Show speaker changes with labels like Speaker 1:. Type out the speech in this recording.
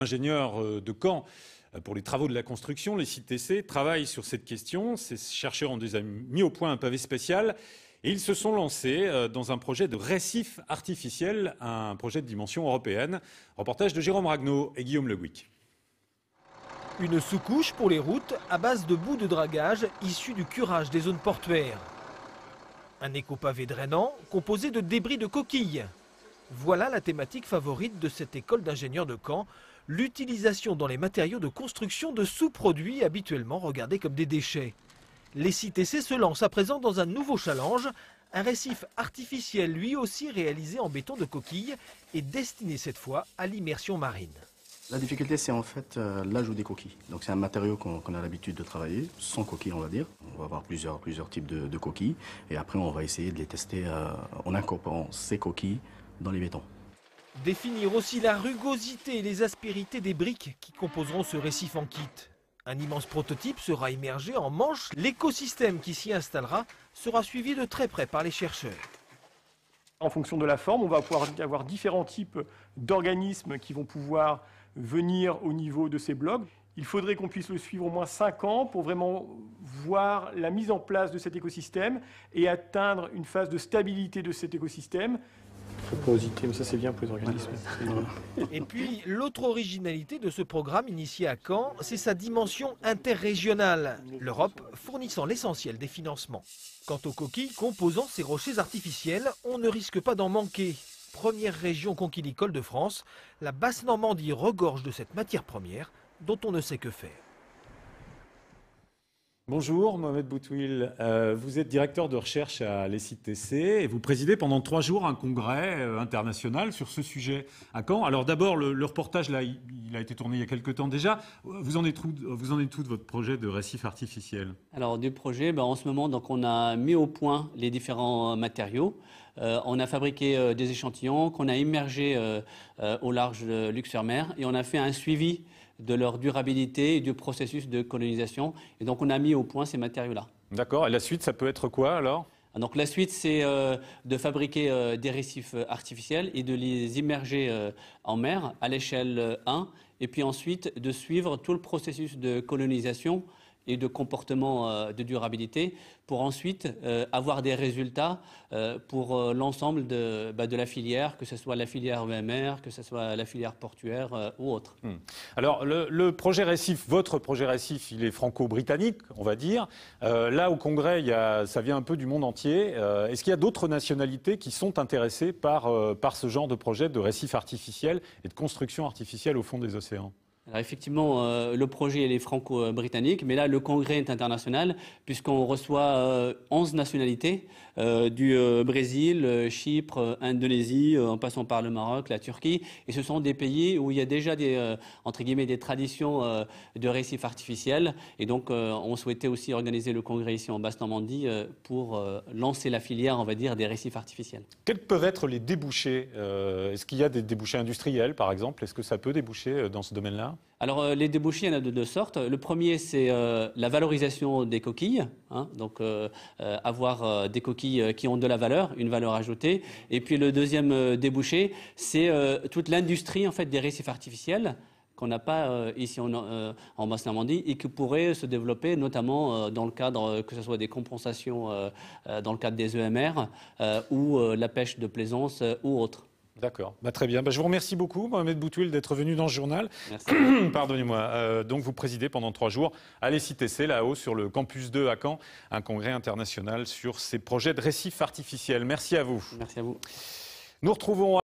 Speaker 1: Ingénieurs de Caen pour les travaux de la construction, les CITEC, travaillent sur cette question. Ces chercheurs ont déjà mis au point un pavé spécial et ils se sont lancés dans un projet de récif artificiel, un projet de dimension européenne. Reportage de Jérôme Ragnaud et Guillaume Le Gouic.
Speaker 2: Une sous-couche pour les routes à base de boues de dragage issues du curage des zones portuaires. Un écopavé drainant composé de débris de coquilles. Voilà la thématique favorite de cette école d'ingénieurs de Caen, l'utilisation dans les matériaux de construction de sous-produits habituellement regardés comme des déchets. Les CITEC se lancent à présent dans un nouveau challenge, un récif artificiel lui aussi réalisé en béton de coquilles et destiné cette fois à l'immersion marine.
Speaker 3: La difficulté, c'est en fait l'ajout des coquilles. Donc c'est un matériau qu'on a l'habitude de travailler, sans coquilles on va dire. On va avoir plusieurs types de coquilles et après on va essayer de les tester en incorporant ces coquilles dans les bétons.
Speaker 2: Définir aussi la rugosité et les aspérités des briques qui composeront ce récif en kit. Un immense prototype sera immergé en Manche. L'écosystème qui s'y installera sera suivi de très près par les chercheurs.
Speaker 4: En fonction de la forme, on va pouvoir avoir différents types d'organismes qui vont pouvoir venir au niveau de ces blocs. Il faudrait qu'on puisse le suivre au moins 5 ans pour vraiment voir la mise en place de cet écosystème et atteindre une phase de stabilité de cet écosystème. Porosité, mais ça c'est bien pour les organismes.
Speaker 2: Et puis l'autre originalité de ce programme initié à Caen, c'est sa dimension interrégionale, l'Europe fournissant l'essentiel des financements. Quant aux coquilles composant ces rochers artificiels, on ne risque pas d'en manquer. Première région conquilicole de France, la Basse-Normandie regorge de cette matière première dont on ne sait que faire.
Speaker 1: Bonjour Mohamed Boutouil, vous êtes directeur de recherche à l'ECITC et vous présidez pendant 3 jours un congrès international sur ce sujet à Caen. Alors d'abord, le reportage là, il a été tourné il y a quelques temps déjà. Vous en êtes où de votre projet de récif artificiel?
Speaker 5: Alors du projet, en ce moment, donc, on a mis au point les différents matériaux. On a fabriqué des échantillons qu'on a immergés au large de Luxembourg et on a fait un suivi de leur durabilité et du processus de colonisation. Et donc, on a mis au point ces matériaux-là.
Speaker 1: D'accord. Et la suite, ça peut être quoi alors?
Speaker 5: Donc, la suite, c'est de fabriquer des récifs artificiels et de les immerger en mer à l'échelle 1. Et puis ensuite, de suivre tout le processus de colonisation et de comportement de durabilité pour ensuite avoir des résultats pour l'ensemble de la filière, que ce soit la filière EMR, que ce soit la filière portuaire ou autre.
Speaker 1: Alors le projet récif, votre projet récif, il est franco-britannique, on va dire. Là au Congrès, ça vient un peu du monde entier. Est-ce qu'il y a d'autres nationalités qui sont intéressées par ce genre de projet de récif artificiel et de construction artificielle au fond des océans?
Speaker 5: Alors effectivement, le projet est franco-britannique, mais là, le congrès est international, puisqu'on reçoit 11 nationalités, du Brésil, Chypre, Indonésie, en passant par le Maroc, la Turquie. Et ce sont des pays où il y a déjà entre guillemets, des traditions de récifs artificiels. Et donc, on souhaitait aussi organiser le congrès ici en Basse-Normandie pour lancer la filière, on va dire, des récifs artificiels.
Speaker 1: Quels peuvent être les débouchés? Est-ce qu'il y a des débouchés industriels, par exemple? Est-ce que ça peut déboucher dans ce domaine-là?
Speaker 5: Alors, les débouchés, il y en a de 2 sortes. Le premier, c'est la valorisation des coquilles. Donc, avoir des coquilles qui ont de la valeur, une valeur ajoutée. Et puis, le deuxième débouché, c'est toute l'industrie en fait, des récifs artificiels qu'on n'a pas ici en Basse-Normandie et qui pourrait se développer notamment dans le cadre, que ce soit des compensations dans le cadre des EMR ou la pêche de plaisance ou autre.
Speaker 1: D'accord, très bien. Je vous remercie beaucoup, Mohamed Boutouil, d'être venu dans ce journal.
Speaker 5: Merci.
Speaker 1: Pardonnez-moi. Donc vous présidez pendant 3 jours à l'ECITC, là-haut, sur le campus 2 à Caen, un congrès international sur ces projets de récifs artificiels. Merci à vous.
Speaker 5: Merci à vous.
Speaker 1: Nous retrouvons